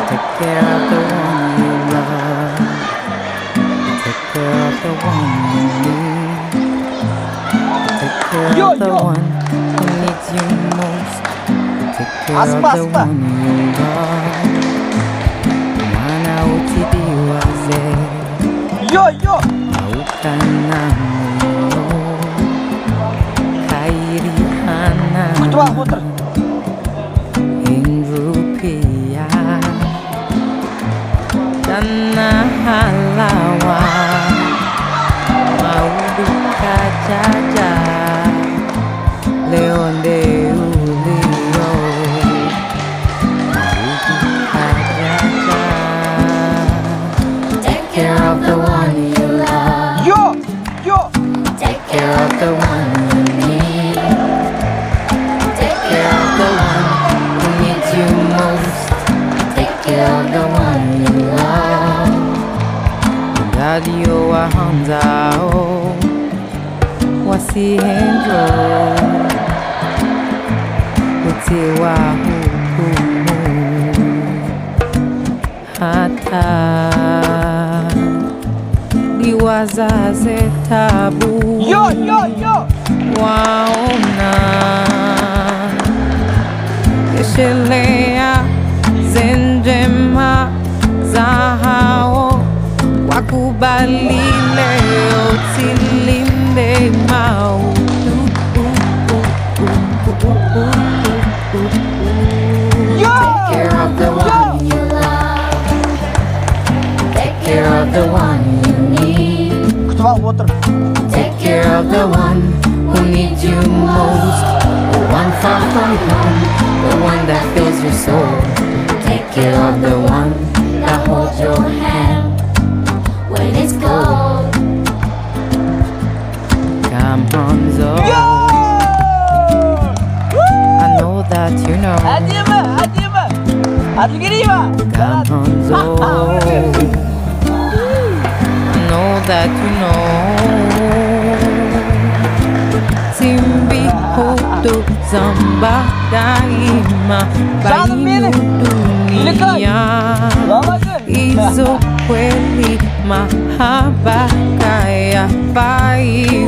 Take care of the one you love. Take care of the one you need. Take care of the one who needs you most. Take care of the one you love. Mana utidiwaze. Maukana muyo. Kairi hana. Indrupia. Dana halawa. Maudu kajaja. Leonde ulio. Maudu kajaja. Take care of the one you love. Take care of the one you need. Take care of the one who needs you most. Take care of the one you love. Radio wa hanzao wasihenjo utiwa hukumu hata liwazaze tabu waona keshelea zenjema zahao wakubali leo tilinde mau. Take care of the one you love. Take care of the one you need. Take care of the one who needs you most. The one far from home, the one that fills your soul. Take care of the one that holds your hand when it's cold. Come on, Zoe. I know that you know. Come on, Zoe. I know that you know. Timbi hoto zamba daima bainu dunia. Izo kweli mahaba kaya pai